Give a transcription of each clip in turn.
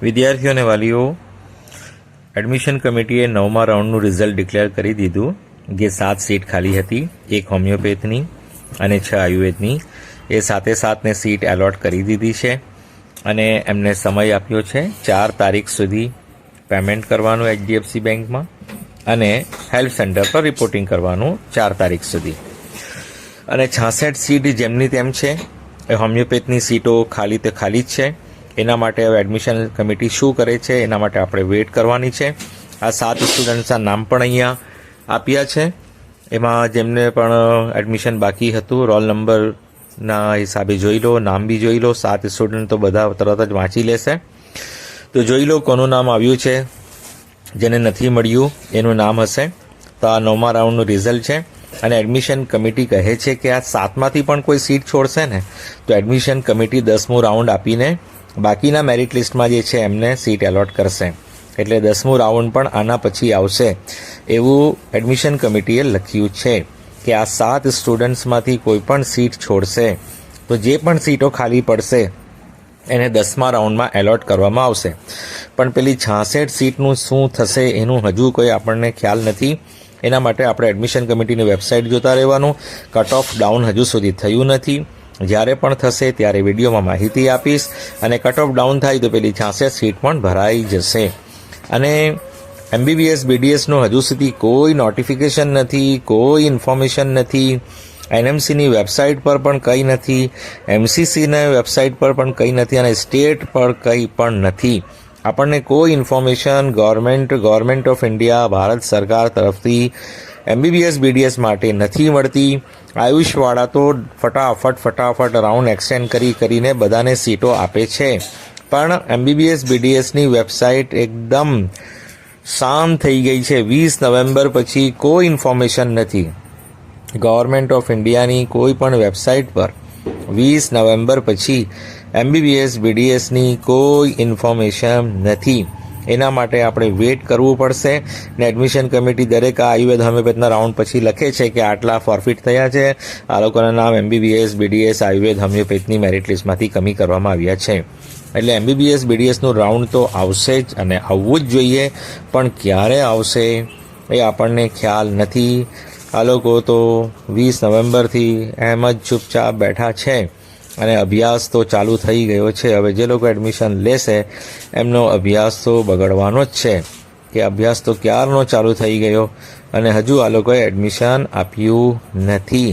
વિદ્યાર્થીઓ અને વાલીઓ, એડમિશન કમિટીએ 9મા રાઉન્ડનું રિઝલ્ટ ડિક્લેર કરી દીધું. જે 7 સીટ ખાલી હતી, એક હોમિયોપેથની અને 6 આયુર્વેદની, એ 7-7ને સીટ એલોટ કરી દીધી છે અને એમને સમય આપ્યો છે 4 તારીખ સુધી પેમેન્ટ કરવાનું HDFC બેંકમાં અને હેલ્થ સેન્ટર પર રિપોર્ટિંગ કરવાનું 4 તારીખ સુધી. અને 66 સીટ જેમની તેમ છે. એ હોમિયોપેથની સીટો ખાલી જ છે. એના માટે હવે એડમિશન કમિટી શું કરે છે એના માટે આપણે વેઇટ કરવાની છે. આ 7 સ્ટુડન્ટ્સના નામ પણ અહીંયા આપ્યા છે. એમાં જેમને પણ એડમિશન બાકી હતું, રોલ નંબરના હિસાબે જોઈ લો, નામ બી જોઈ લો. 7 સ્ટુડન્ટ તો બધા તરત જ વાંચી લેશે. તો જોઈ લો કોનું નામ આવ્યું છે. જેને નથી મળ્યું એનું નામ હશે. તો આ 9મા રાઉન્ડનું રિઝલ્ટ છે અને એડમિશન કમિટી કહે છે કે આ 7માંથી પણ કોઈ સીટ છોડશે ને તો એડમિશન કમિટી 10મું રાઉન્ડ આપીને બાકીના મેરિટ લિસ્ટમાં જે છે એમને સીટ એલોટ કરશે. એટલે 10મું રાઉન્ડ પણ આના પછી આવશે એવું એડમિશન કમિટીએ લખ્યું છે કે આ 7 સ્ટુડન્ટ્સમાંથી કોઈ પણ સીટ છોડશે તો જે પણ સીટો ખાલી પડશે એને 10મા રાઉન્ડમાં એલોટ કરવામાં આવશે. પણ પેલી 66 સીટનું શું થશે એનું હજુ કોઈ આપણને ખ્યાલ નથી. એના માટે આપણે એડમિશન કમિટીની વેબસાઇટ જોતા રહેવાનું. કટ ઓફ ડાઉન હજુ સુધી થયું નથી. જ્યારે પણ થશે ત્યારે વિડીયોમાં માહિતી આપીશ અને કટ ઓફ ડાઉન થાય તો પેલી 66 સીટ પણ ભરાઈ જશે. અને MBBS BDSનું હજુ સુધી કોઈ નોટિફિકેશન નથી, કોઈ ઇન્ફોર્મેશન નથી. NMCની વેબસાઇટ પર પણ કંઈ નથી, MCCના વેબસાઇટ પર પણ કંઈ નથી અને સ્ટેટ પર કંઈ પણ નથી. આપણને કોઈ information government of India, Bharat સરકાર તરફથી MBBS BDS માટે નથી મળતી. આયુષવાળા તો ફટાફટ રાઉન્ડ એક્સટેન્ડ કરીને બધાને સીટો આપે છે. પણ MBBS BDSની વેબસાઇટ એકદમ શાંત થઈ ગઈ છે. 20 નવેમ્બર પછી કોઈ ઇન્ફોર્મેશન નથી. ગવર્મેન્ટ ઓફ ઇન્ડિયાની કોઈ પણ વેબસાઇટ પર 20 નવેમ્બર પછી MBBS BDSની કોઈ ઇન્ફોર્મેશન નથી. એના માટે આપણે વેઇટ કરવું પડશે ને એડમિશન કમિટી દરેક આયુર્વેદ હોમિયોપેથના રાઉન્ડ પછી લખે છે કે આટલા ફોરફિટ થયા છે, આ લોકોના નામ MBBS BDS આયુર્વેદ હોમિયોપેથની મેરિટ લિસ્ટમાંથી કમી કરવામાં આવ્યા છે. એટલે MBBS BDSનું રાઉન્ડ તો આવશે જ અને આવવું જ જોઈએ, પણ ક્યારે આવશે એ આપણને ખ્યાલ નથી. આ લોકો તો 20 નવેમ્બરથી એમ જ ચૂપચાપ બેઠા છે અને અભ્યાસ તો ચાલુ થઈ ગયો છે. હવે જે લોકો એડમિશન લેશે એમનો અભ્યાસ તો બગડવાનો જ છે કે અભ્યાસ તો ક્યારનો ચાલુ થઈ ગયો અને હજુ આ લોકોએ એડમિશન આપ્યું નથી.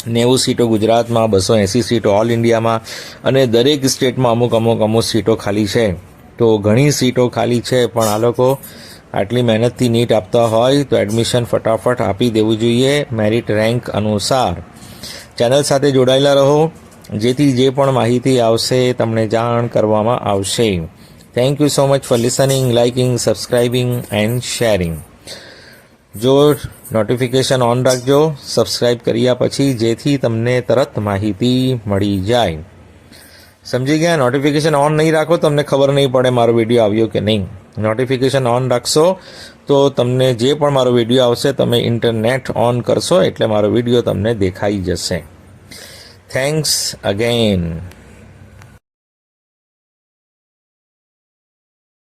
90 સીટો ગુજરાતમાં, 280 સીટો ઓલ ઇન્ડિયામાં અને દરેક સ્ટેટમાં અમુક સીટો ખાલી છે. તો ઘણી સીટો ખાલી છે, પણ આ લોકો આટલી મહેનતથી નીટ આપતા હોય તો એડમિશન ફટાફટ આપી દેવું જોઈએ મેરિટ રેન્ક અનુસાર. ચેનલ સાથે જોડાયેલા રહો, જેથી જે પણ માહિતી આવશે તમને જાણ કરવામાં આવશે. Thank you so much for listening, liking, subscribing and sharing. જો નોટિફિકેશન ઓન રાખજો સબસ્ક્રાઇબ કર્યા પછી, જેથી તમને તરત માહિતી મળી જાય. સમજી ગયા? નોટિફિકેશન ઓન નહીં રાખો તમને ખબર નહીં પડે મારો વિડીયો આવ્યો કે નહીં. નોટિફિકેશન ઓન રાખશો તો તમને જે પણ મારો વિડીયો આવશે તમે ઇન્ટરનેટ ઓન કરશો એટલે મારો વિડીયો તમને દેખાઈ જશે. Thanks again.